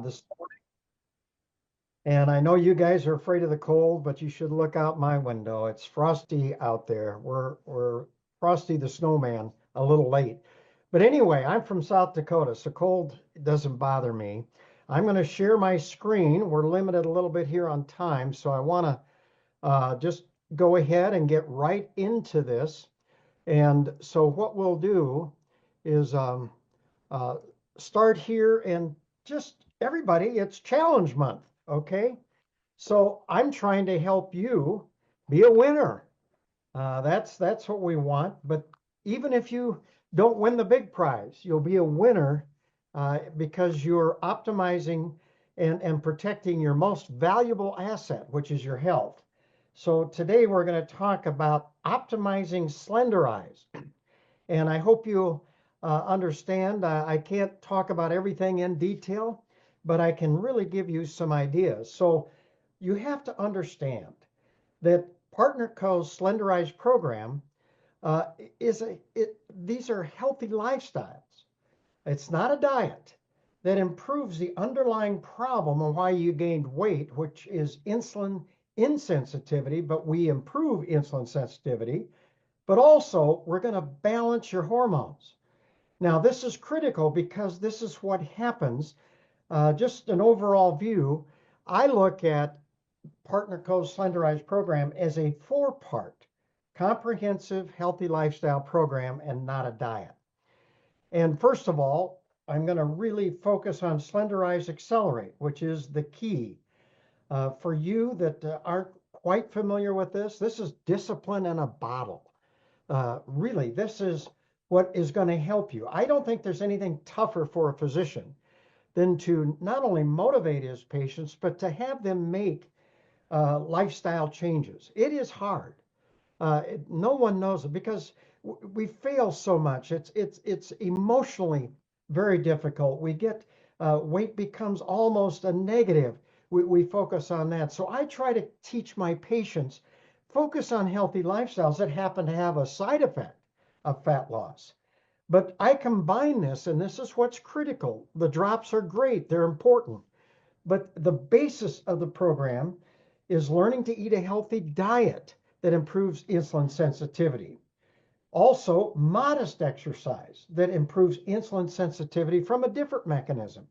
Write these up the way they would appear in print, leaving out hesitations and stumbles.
this morning. And I know you guys are afraid of the cold, but you should look out my window. It's frosty out there. We're Frosty the Snowman a little late. But anyway, I'm from South Dakota, so cold doesn't bother me. I'm going to share my screen. We're limited a little bit here on time, so I want to just go ahead and get right into this. And so what we'll do is uh, start here and just everybody, it's challenge month, okay? So I'm trying to help you be a winner. That's what we want. But even if you don't win the big prize, you'll be a winner because you're optimizing and protecting your most valuable asset, which is your health. So today we're going to talk about optimizing Slenderiiz. And I hope you understand. I can't talk about everything in detail, but I can really give you some ideas. So you have to understand that Partner Co's Slenderiiz program these are healthy lifestyles. It's not a diet that improves the underlying problem of why you gained weight, which is insulin insensitivity, but we improve insulin sensitivity. But also, we're going to balance your hormones. Now, this is critical because this is what happens. Just an overall view, I look at Partner Co's Slenderiiz program as a four-part comprehensive healthy lifestyle program and not a diet. And first of all, I'm going to really focus on Slenderiiz Accelerate, which is the key. For you that aren't quite familiar with this is discipline in a bottle. Really, this is what is going to help you. I don't think there's anything tougher for a physician than to not only motivate his patients, but to have them make lifestyle changes. It is hard. No one knows it because we fail so much. It's emotionally very difficult. We get weight becomes almost a negative. We focus on that. So I try to teach my patients focus on healthy lifestyles that happen to have a side effect of fat loss. But I combine this, and this is what's critical. The drops are great, they're important. But the basis of the program is learning to eat a healthy diet that improves insulin sensitivity. Also, modest exercise that improves insulin sensitivity from a different mechanism.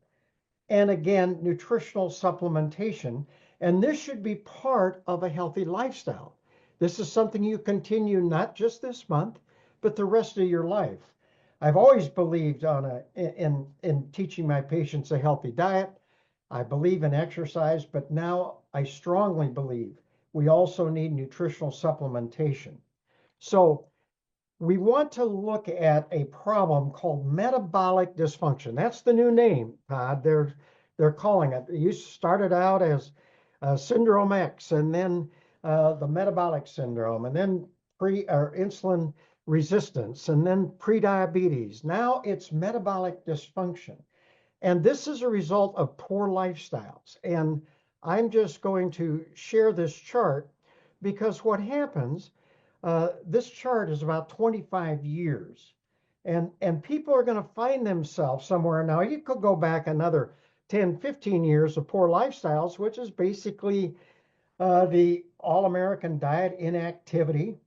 And again, nutritional supplementation. And this should be part of a healthy lifestyle. This is something you continue not just this month, but the rest of your life. I've always believed in teaching my patients a healthy diet. I believe in exercise, but now I strongly believe we also need nutritional supplementation. So we want to look at a problem called metabolic dysfunction. That's the new name, Todd. They're calling it. You started out as syndrome X, and then the metabolic syndrome, and then pre or insulin resistance, and then prediabetes. Now it's metabolic dysfunction. And this is a result of poor lifestyles. And I'm just going to share this chart because what happens, this chart is about 25 years. And people are going to find themselves somewhere. Now, you could go back another 10, 15 years of poor lifestyles, which is basically the all-American diet inactivity.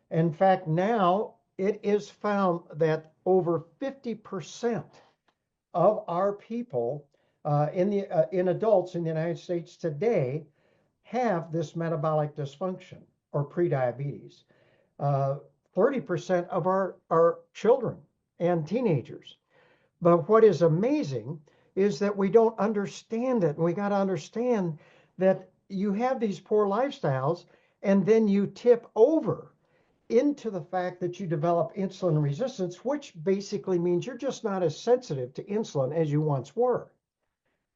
In fact, now it is found that over 50% of our people in adults in the United States today have this metabolic dysfunction or prediabetes. 30% of our children and teenagers. But what is amazing is that we don't understand it. And we got to understand that you have these poor lifestyles and then you tip over into the fact that you develop insulin resistance, which basically means you're just not as sensitive to insulin as you once were.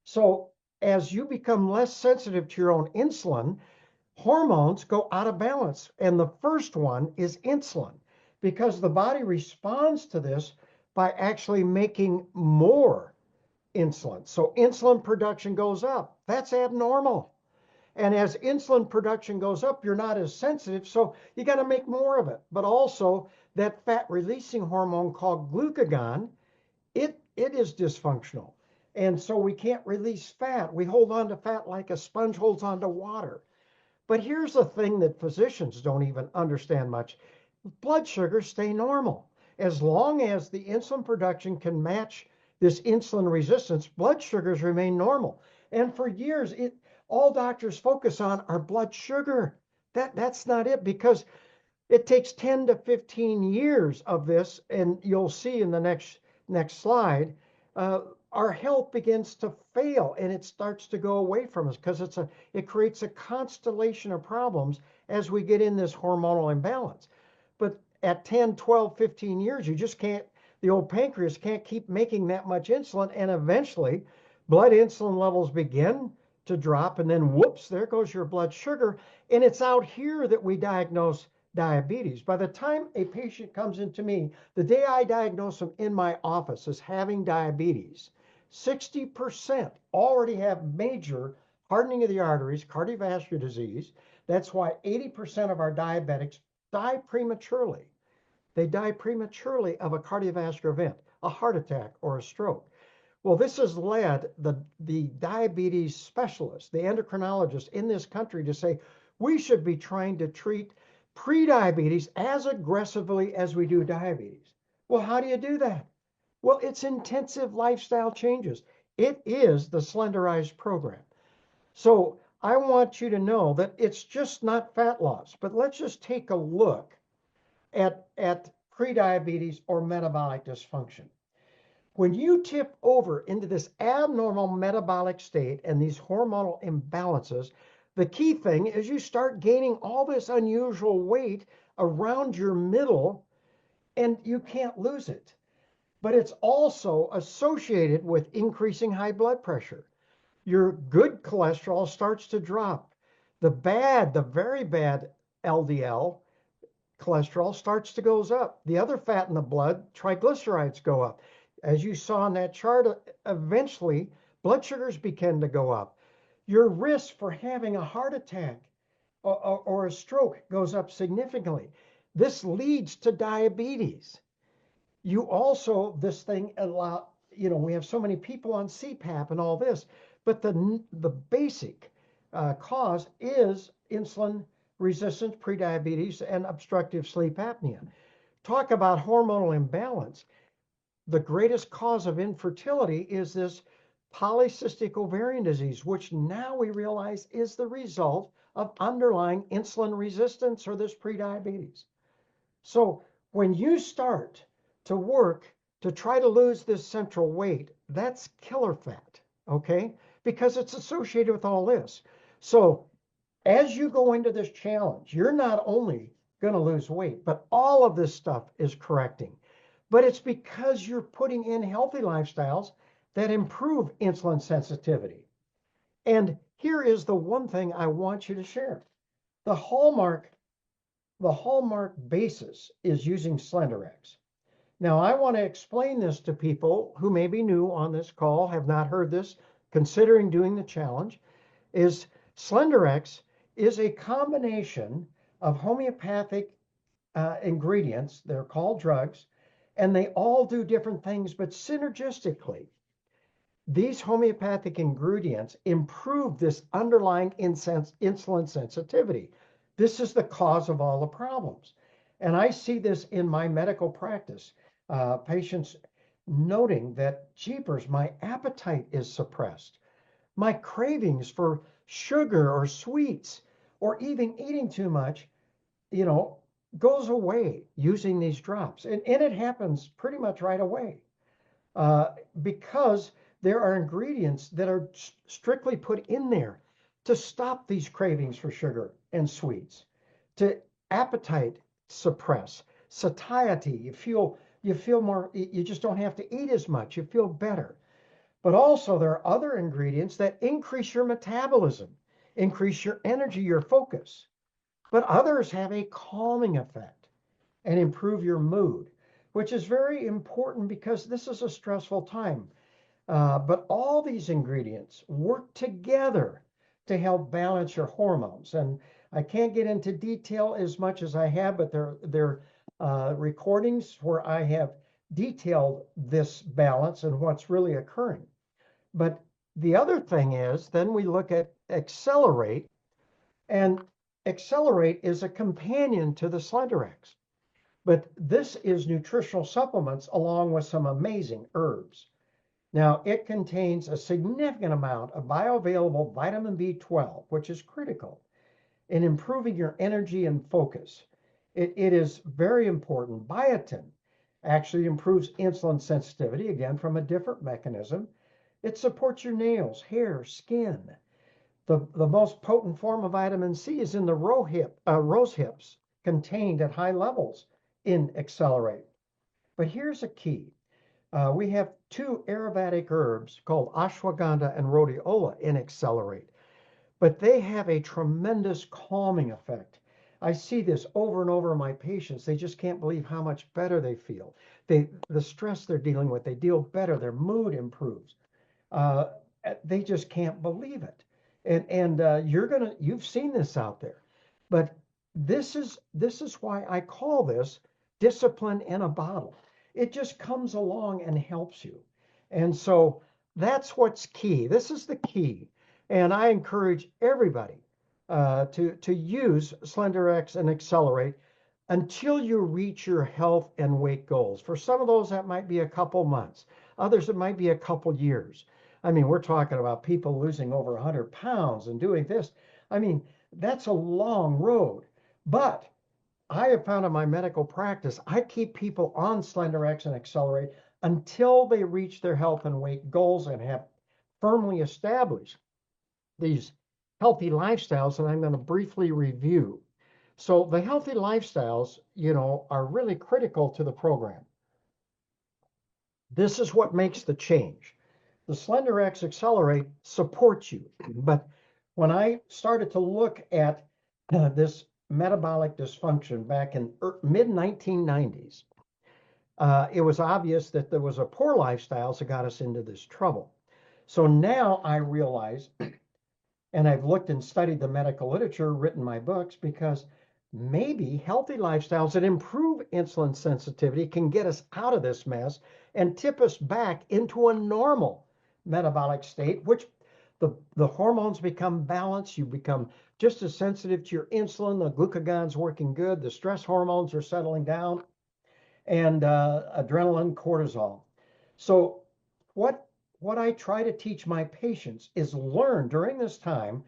So as you become less sensitive to your own insulin, hormones go out of balance. And the first one is insulin, because the body responds to this by actually making more insulin. So insulin production goes up. That's abnormal. And as insulin production goes up, you're not as sensitive, so you got to make more of it. But also that fat releasing hormone called glucagon, it is dysfunctional. And so we can't release fat. We hold on to fat like a sponge holds on to water. But here's the thing that physicians don't even understand much. Blood sugars stay normal. As long as the insulin production can match this insulin resistance, blood sugars remain normal. And for years, all doctors focus on are blood sugar. That's not it, because it takes 10 to 15 years of this, and you'll see in the next slide, uh, our health begins to fail and it starts to go away from us because it creates a constellation of problems as we get in this hormonal imbalance. But at 10, 12, 15 years, you just can't, the old pancreas can't keep making that much insulin, and eventually blood insulin levels begin to drop, and then whoops, there goes your blood sugar. And it's out here that we diagnose diabetes. By the time a patient comes into me, the day I diagnose them in my office as having diabetes, 60% already have major hardening of the arteries, cardiovascular disease. That's why 80% of our diabetics die prematurely. They die prematurely of a cardiovascular event, a heart attack or a stroke. Well, this has led the diabetes specialists, the endocrinologists in this country to say we should be trying to treat prediabetes as aggressively as we do diabetes. Well, how do you do that? Well, it's intensive lifestyle changes. It is the Slenderiiz program. So I want you to know that it's just not fat loss, but let's just take a look at prediabetes or metabolic dysfunction. When you tip over into this abnormal metabolic state and these hormonal imbalances, the key thing is you start gaining all this unusual weight around your middle, and you can't lose it. But it's also associated with increasing high blood pressure. Your good cholesterol starts to drop. The very bad LDL cholesterol starts to goes up. The other fat in the blood, triglycerides, go up. As you saw in that chart, eventually blood sugars begin to go up. Your risk for having a heart attack or a stroke goes up significantly. This leads to diabetes. You also, this thing we have so many people on CPAP and all this, but the basic cause is insulin resistance, prediabetes, and obstructive sleep apnea. Talk about hormonal imbalance. The greatest cause of infertility is this polycystic ovarian disease, which now we realize is the result of underlying insulin resistance or this prediabetes. So when you start to work to try to lose this central weight, that's killer fat, okay? Because it's associated with all this. So as you go into this challenge, you're not only going to lose weight, but all of this stuff is correcting. But it's because you're putting in healthy lifestyles that improve insulin sensitivity. And here is the one thing I want you to share. The hallmark basis is using Slenderiiz. Now, I want to explain this to people who may be new on this call, have not heard this, considering doing the challenge, is Slenderiiz is a combination of homeopathic ingredients. They're called drugs, and they all do different things, but synergistically, these homeopathic ingredients improve this underlying insulin sensitivity. This is the cause of all the problems. And I see this in my medical practice. Patients noting that, jeepers, my appetite is suppressed. My cravings for sugar or sweets or even eating too much, goes away using these drops. And it happens pretty much right away because there are ingredients that are strictly put in there to stop these cravings for sugar and sweets, to appetite suppress, satiety. You feel more, you just don't have to eat as much. You feel better. But also there are other ingredients that increase your metabolism, increase your energy, your focus. But others have a calming effect and improve your mood, which is very important because this is a stressful time. But all these ingredients work together to help balance your hormones. And I can't get into detail as much as I have, but they're recordings where I have detailed this balance and what's really occurring. But the other thing is, then we look at Accelerate, and Accelerate is a companion to the Slenderiiz. But this is nutritional supplements along with some amazing herbs. Now, it contains a significant amount of bioavailable vitamin B12, which is critical in improving your energy and focus. It is very important. Biotin actually improves insulin sensitivity, again, from a different mechanism. It supports your nails, hair, skin. The most potent form of vitamin C is in the rose hips, contained at high levels in Accelerate. But here's a key. We have two aromatic herbs called ashwagandha and rhodiola in Accelerate, but they have a tremendous calming effect. I see this over and over in my patients. They just can't believe how much better they feel. The stress they're dealing with, they deal better. Their mood improves. Uh, they just can't believe it. And you've seen this out there, but this is why I call this discipline in a bottle. It just comes along and helps you. And so that's what's key. This is the key. And I encourage everybody to use Slenderiiz and Accelerate until you reach your health and weight goals. For some of those, that might be a couple months. Others, it might be a couple years. I mean, we're talking about people losing over 100 pounds and doing this. I mean, that's a long road. But I have found in my medical practice, I keep people on Slenderiiz and Accelerate until they reach their health and weight goals and have firmly established these healthy lifestyles that I'm going to briefly review. So the healthy lifestyles, are really critical to the program. This is what makes the change. The Slenderiiz Accelerate supports you. But when I started to look at this metabolic dysfunction back in mid 1990s, it was obvious that there was a poor lifestyles that got us into this trouble. So now I realize, and I've looked and studied the medical literature, written my books, because maybe healthy lifestyles that improve insulin sensitivity can get us out of this mess and tip us back into a normal metabolic state, which the hormones become balanced. You become just as sensitive to your insulin. The glucagon's working good. The stress hormones are settling down, and adrenaline, cortisol. So what I try to teach my patients is learn during this time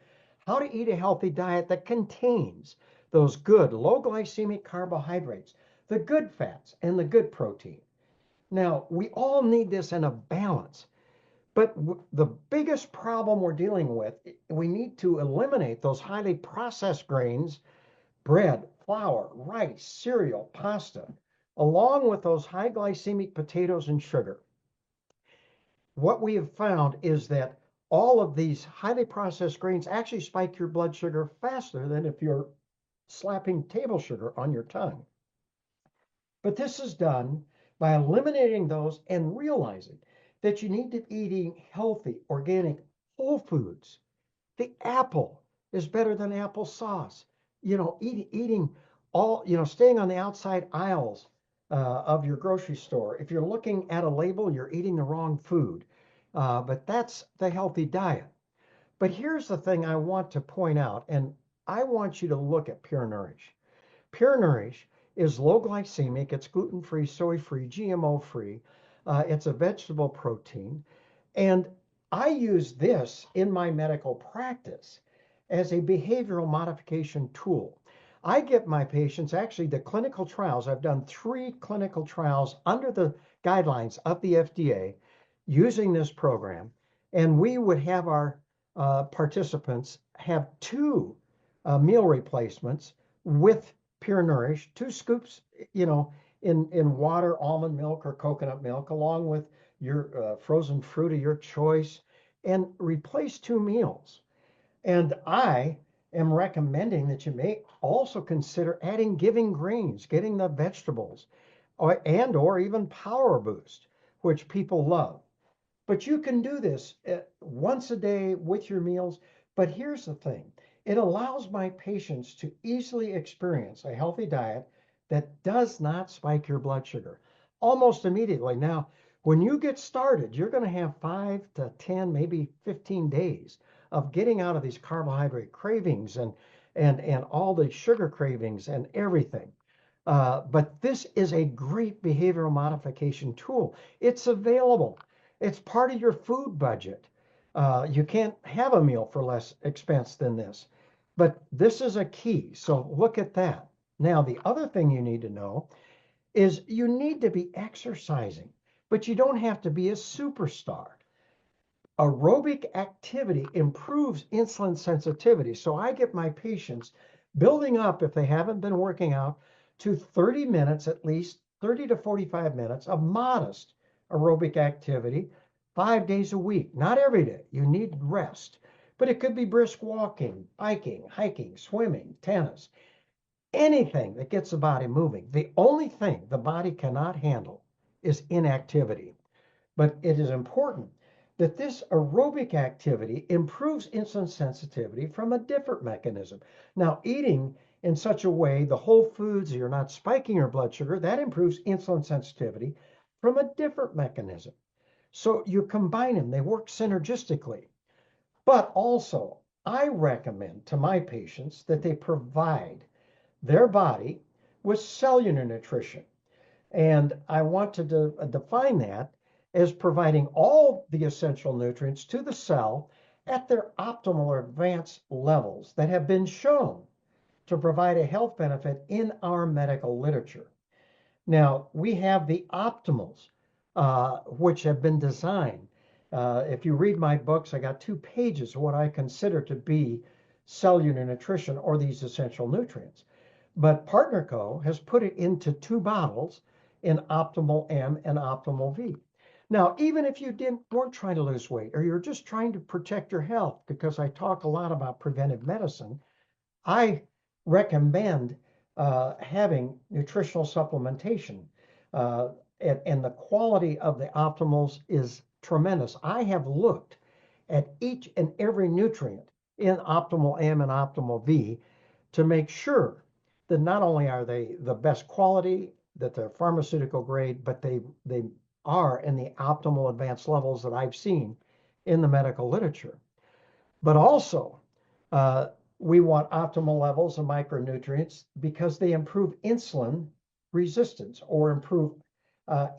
how to eat a healthy diet that contains those good low glycemic carbohydrates, the good fats, and the good protein. Now, we all need this in a balance, but the biggest problem we're dealing with, we need to eliminate those highly processed grains, bread, flour, rice, cereal, pasta, along with those high glycemic potatoes and sugar. What we have found is that all of these highly processed grains actually spike your blood sugar faster than if you're slapping table sugar on your tongue. But this is done by eliminating those and realizing that you need to be eating healthy, organic, whole foods. The apple is better than applesauce. Eating all, staying on the outside aisles of your grocery store. If you're looking at a label, you're eating the wrong food. But that's the healthy diet. But here's the thing I want to point out, and I want you to look at Pure Nourish. Pure Nourish is low glycemic, it's gluten-free, soy-free, GMO-free. It's a vegetable protein. And I use this in my medical practice as a behavioral modification tool. I get my patients, actually the clinical trials, I've done 3 clinical trials under the guidelines of the FDA using this program. And we would have our participants have 2 meal replacements with Pure Nourish, 2 scoops, in water, almond milk, or coconut milk, along with your frozen fruit of your choice, and replace 2 meals. And I am recommending that you may also consider adding giving greens, getting the vegetables, or even Power Boost, which people love. But you can do this once a day with your meals. But here's the thing. It allows my patients to easily experience a healthy diet that does not spike your blood sugar almost immediately. Now, When you get started, you're going to have 5 to 10, maybe 15 days of getting out of these carbohydrate cravings and all the sugar cravings and everything. But this is a great behavioral modification tool. It's available. It's part of your food budget. You can't have a meal for less expense than this. But this is a key. So look at that. Now, the other thing you need to know is you need to be exercising, but you don't have to be a superstar. Aerobic activity improves insulin sensitivity. So I get my patients building up, if they haven't been working out, to 30 minutes, at least 30 to 45 minutes of modest aerobic activity 5 days a week. Not every day. You need rest. But it could be brisk walking, biking, hiking, swimming, tennis, anything that gets the body moving. The only thing the body cannot handle is inactivity. But it is important that this aerobic activity improves insulin sensitivity from a different mechanism. Now, eating in such a way, the whole foods, you're not spiking your blood sugar, that improves insulin sensitivity from a different mechanism. So you combine them, they work synergistically. But also, I recommend to my patients that they provide their body with cellular nutrition. And I want to define that as providing all the essential nutrients to the cell at their optimal or advanced levels that have been shown to provide a health benefit in our medical literature. Now, we have the optimals, which have been designed. If you read my books, I got 2 pages of what I consider to be cellular nutrition or these essential nutrients. But Partner Co. has put it into 2 bottles in Optimal M and Optimal V. Now, even if you weren't trying to lose weight or you're just trying to protect your health, because I talk a lot about preventive medicine, I recommend having nutritional supplementation. And the quality of the optimals is tremendous. I have looked at each and every nutrient in Optimal M and Optimal V to make sure that not only are they the best quality, that they're pharmaceutical grade, but they are in the optimal advanced levels that I've seen in the medical literature. But also, uh, we want optimal levels of micronutrients because they improve insulin resistance or improve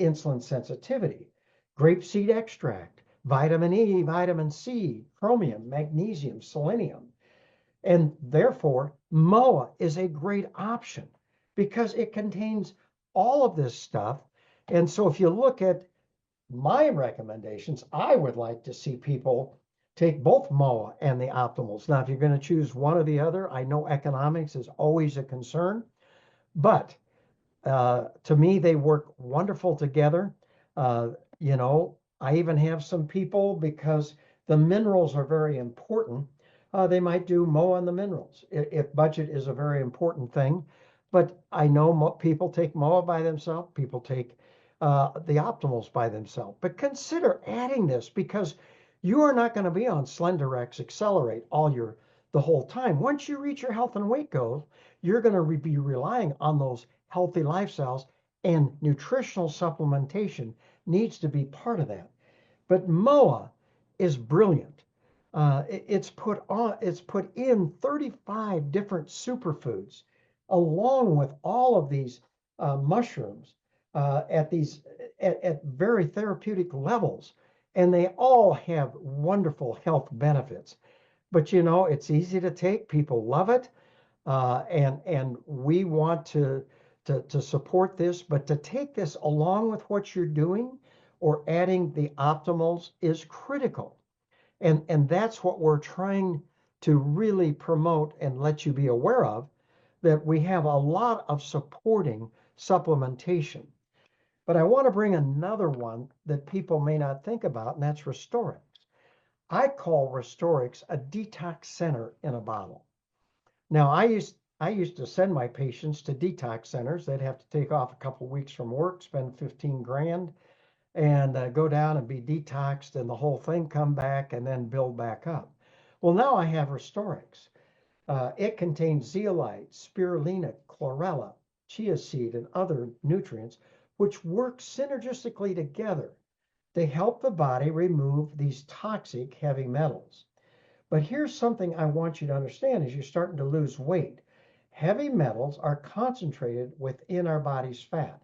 insulin sensitivity. Grapeseed extract, vitamin E, vitamin C, chromium, magnesium, selenium. And therefore, MOA is a great option because it contains all of this stuff. And so if you look at my recommendations, I would like to see people take both MOA and the optimals. Now, if you're going to choose one or the other, I know economics is always a concern, but to me, they work wonderful together. Uh, I even have some people, because the minerals are very important, they might do MOA on the minerals if budget is a very important thing. But I know people take MOA by themselves, people take the optimals by themselves. But consider adding this because you are not going to be on Slenderiiz Accelerate the whole time. Once you reach your health and weight goals, you're going to be relying on those healthy lifestyles, and nutritional supplementation needs to be part of that. But MOA is brilliant. It's put in 35 different superfoods, along with all of these mushrooms at very therapeutic levels, and they all have wonderful health benefits. But it's easy to take. People love it, and we want to support this. But to take this along with what you're doing or adding the optimals is critical. And that's what we're trying to really promote and let you be aware of, that we have a lot of supporting supplementation. But I want to bring another one that people may not think about, and that's Restorix. I call Restorix a detox center in a bottle. Now, I used to send my patients to detox centers. They'd have to take off a couple of weeks from work, spend 15 grand, and go down and be detoxed and the whole thing, come back and then build back up. Well, now I have Restorix. It contains zeolite, spirulina, chlorella, chia seed, and other nutrients, which work synergistically together They help the body remove these toxic heavy metals. But here's something I want you to understand as you're starting to lose weight. Heavy metals are concentrated within our body's fat.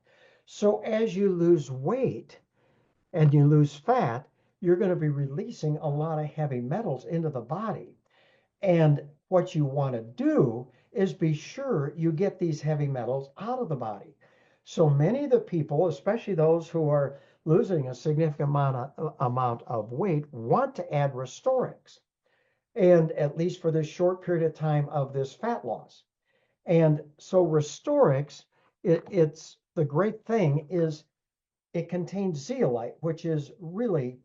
So as you lose weight and you lose fat, you're going to be releasing a lot of heavy metals into the body. And what you want to do is be sure you get these heavy metals out of the body. So many of the people, especially those who are losing a significant amount of weight, want to add Restorix, and at least for this short period of time of this fat loss. And so Restorix, it's the great thing is it contains zeolite, which is really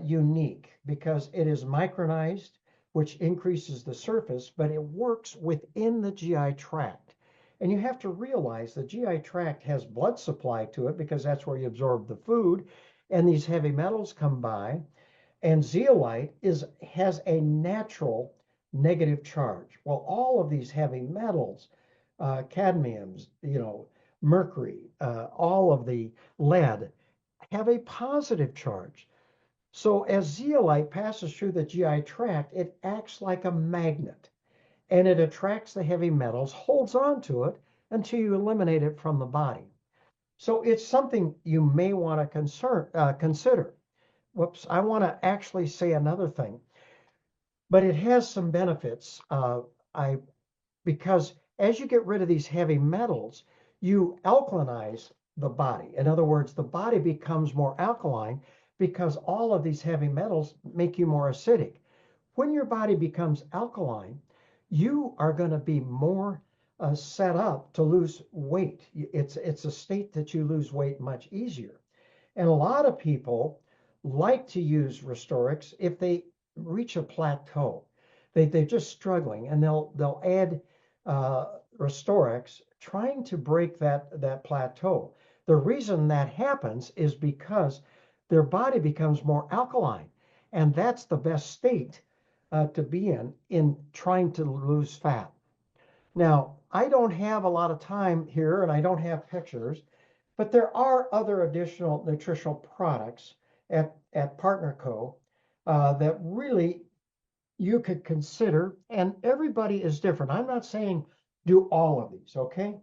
unique because it is micronized, which increases the surface, but it works within the GI tract. And you have to realize the GI tract has blood supply to it because that's where you absorb the food, and these heavy metals come by. And zeolite has a natural negative charge. Well, all of these heavy metals, cadmiums, mercury, all of the lead, have a positive charge. So as zeolite passes through the GI tract, it acts like a magnet, and it attracts the heavy metals, holds on to it until you eliminate it from the body. So it's something you may want to consider. Whoops, I want to actually say another thing, but it has some benefits. Because as you get rid of these heavy metals, you alkalinize the body. In other words, the body becomes more alkaline because all of these heavy metals make you more acidic. When your body becomes alkaline, you are going to be more set up to lose weight. It's a state that you lose weight much easier. And a lot of people like to use Restorix if they reach a plateau. They're just struggling, and they'll add Restorix, trying to break that plateau. The reason that happens is because their body becomes more alkaline, and that's the best state to be in trying to lose fat. Now, I don't have a lot of time here, and I don't have pictures, but there are other additional nutritional products at Partner Co. That really you could consider, and everybody is different. I'm not saying do all of these, okay?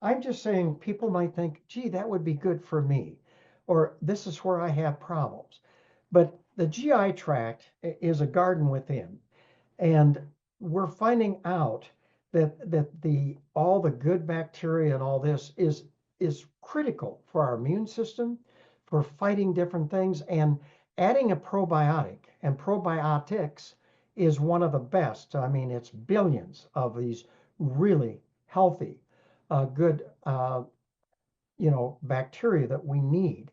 I'm just saying people might think, gee, that would be good for me, or this is where I have problems. But the GI tract is a garden within, and we're finding out that all the good bacteria and all this is critical for our immune system, for fighting different things, and adding a probiotic. And probiotics is one of the best. I mean, it's billions of these really healthy, good, bacteria that we need.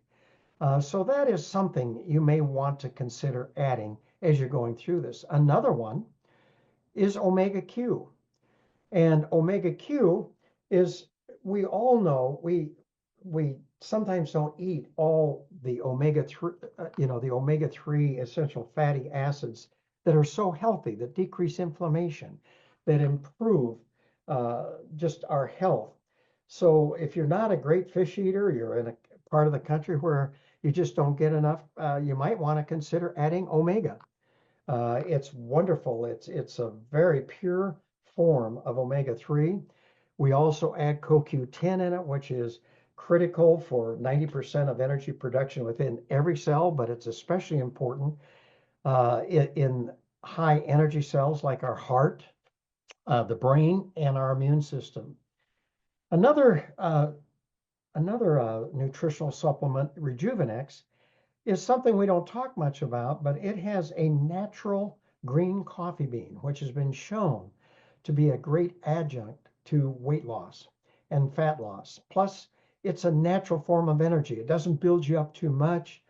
So that is something you may want to consider adding as you're going through this. Another one is omega Q. And omega Q is, we all know, we sometimes don't eat all the omega-3, the omega-3 essential fatty acids that are so healthy, that decrease inflammation, that improve just our health. So if you're not a great fish eater, you're in a part of the country where you just don't get enough, you might want to consider adding omega. It's wonderful. It's a very pure form of omega-3. We also add CoQ10 in it, which is critical for 90% of energy production within every cell, but it's especially important in high energy cells like our heart, the brain, and our immune system. Another nutritional supplement, Rejuvenex, is something we don't talk much about, but it has a natural green coffee bean, which has been shown to be a great adjunct to weight loss and fat loss. Plus, it's a natural form of energy. It doesn't build you up too much.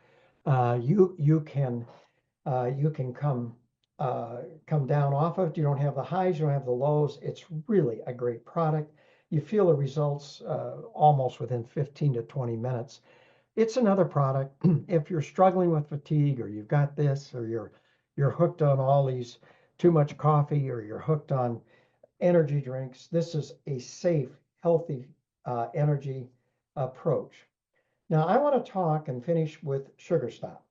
You can come down off of it. You don't have the highs, you don't have the lows. It's really a great product. You feel the results almost within 15 to 20 minutes. It's another product. If you're struggling with fatigue, or you've got this, or you're hooked on all these too much coffee, or you're hooked on energy drinks, this is a safe, healthy energy approach. Now, I want to talk and finish with sugar stop.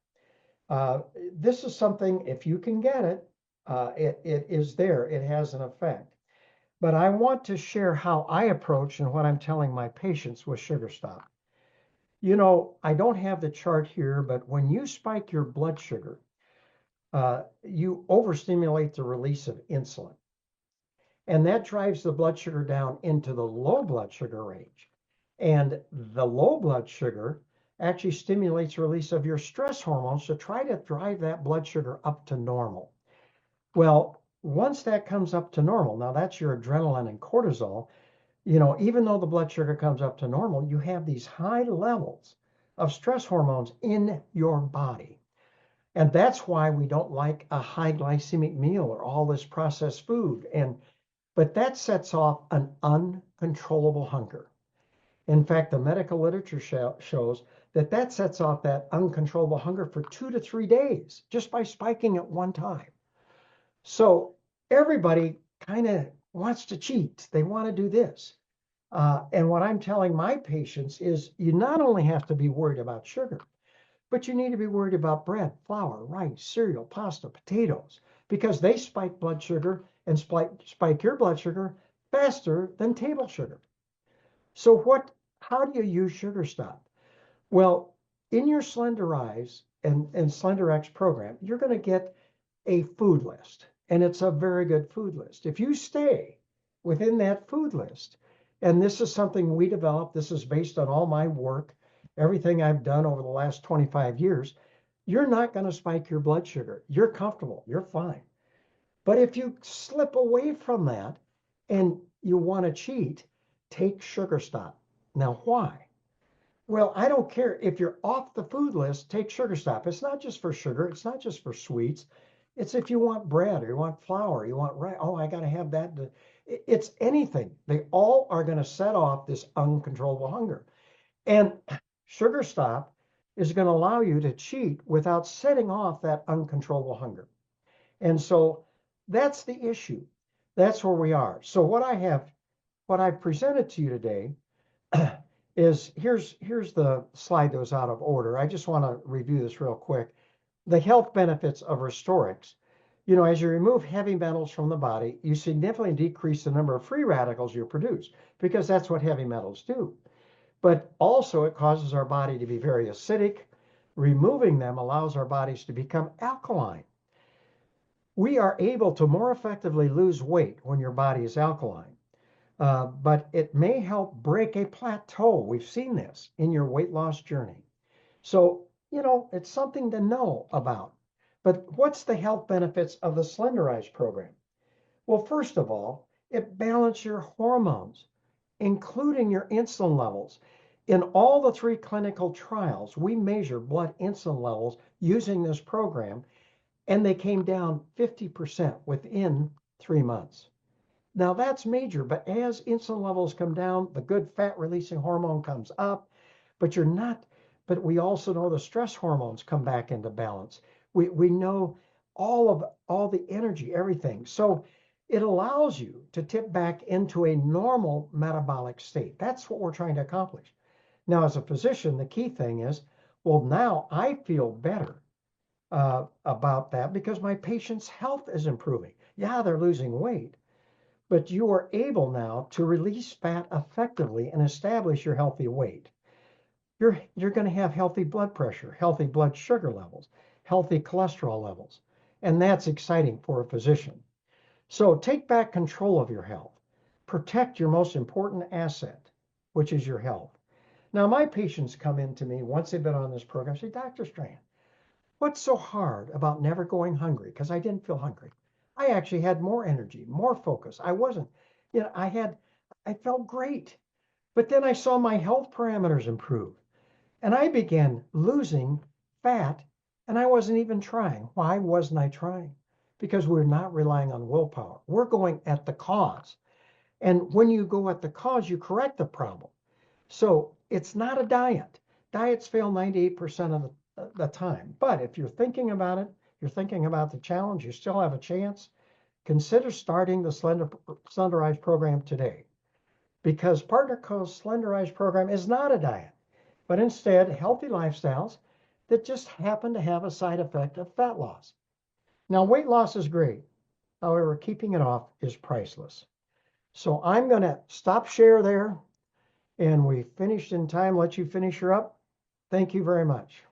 Uh, this is something, if you can get it, it is there. It has an effect. But I want to share how I approach and what I'm telling my patients with sugar stop. You know, I don't have the chart here, but when you spike your blood sugar, you overstimulate the release of insulin. And that drives the blood sugar down into the low blood sugar range. And the low blood sugar actually stimulates release of your stress hormones to try to drive that blood sugar up to normal. Well, once that comes up to normal, now that's your adrenaline and cortisol, you know, even though the blood sugar comes up to normal, you have these high levels of stress hormones in your body. And that's why we don't like a high glycemic meal or all this processed food. But that sets off an uncontrollable hunger. In fact, the medical literature shows that that sets off that uncontrollable hunger for 2 to 3 days just by spiking at one time. So everybody kind of wants to cheat. They want to do this. And what I'm telling my patients is you not only have to be worried about sugar, but you need to be worried about bread, flour, rice, cereal, pasta, potatoes, because they spike blood sugar and spike your blood sugar faster than table sugar. So how do you use sugar stop? Well, in your Slenderiiz and SlenderX program, you're going to get a food list, and it's a very good food list. If you stay within that food list, and this is something we developed, this is based on all my work, everything I've done over the last 25 years, you're not going to spike your blood sugar. You're comfortable, you're fine. But if you slip away from that and you want to cheat, take sugar stop. Now, why? Well, I don't care if you're off the food list, take sugar stop. It's not just for sugar, it's not just for sweets. It's if you want bread or you want flour, you want rice. Oh, I got to have that. It's anything. They all are going to set off this uncontrollable hunger. And sugar stop is going to allow you to cheat without setting off that uncontrollable hunger. And so that's the issue. That's where we are. So what I've presented to you today is here's the slide that was out of order. I just want to review this real quick. The health benefits of Restorix. You know, as you remove heavy metals from the body, you significantly decrease the number of free radicals you produce because that's what heavy metals do. But also it causes our body to be very acidic. Removing them allows our bodies to become alkaline. We are able to more effectively lose weight when your body is alkaline. But it may help break a plateau. We've seen this in your weight loss journey. So, you know, it's something to know about. But what's the health benefits of the Slenderiiz program? Well, first of all, it balances your hormones, including your insulin levels. In all the 3 clinical trials, we measure blood insulin levels using this program, and they came down 50% within 3 months. Now that's major, but as insulin levels come down, the good fat releasing hormone comes up, but you're not, but we also know the stress hormones come back into balance. We know all the energy, everything. So it allows you to tip back into a normal metabolic state. That's what we're trying to accomplish. Now, as a physician, the key thing is, well, now I feel better about that because my patient's health is improving. Yeah, they're losing weight, but you are able now to release fat effectively and establish your healthy weight. You're going to have healthy blood pressure, healthy blood sugar levels, healthy cholesterol levels, and that's exciting for a physician. So take back control of your health. Protect your most important asset, which is your health. Now, my patients come in to me once they've been on this program, say, Dr. Strand, what's so hard about never going hungry? Because I didn't feel hungry. I actually had more energy, more focus. I wasn't, you know, I felt great. But then I saw my health parameters improve and I began losing fat and I wasn't even trying. Why wasn't I trying? Because we're not relying on willpower. We're going at the cause. And when you go at the cause, you correct the problem. So it's not a diet. Diets fail 98% of the time. But if you're thinking about it, you're thinking about the challenge, you still have a chance, consider starting the Slenderiiz program today. Because Partner Co's Slenderiiz program is not a diet. but instead healthy lifestyles that just happen to have a side effect of fat loss. Now, weight loss is great. However, keeping it off is priceless. So I'm going to stop share there, and we finished in time. Let you finish her up. Thank you very much.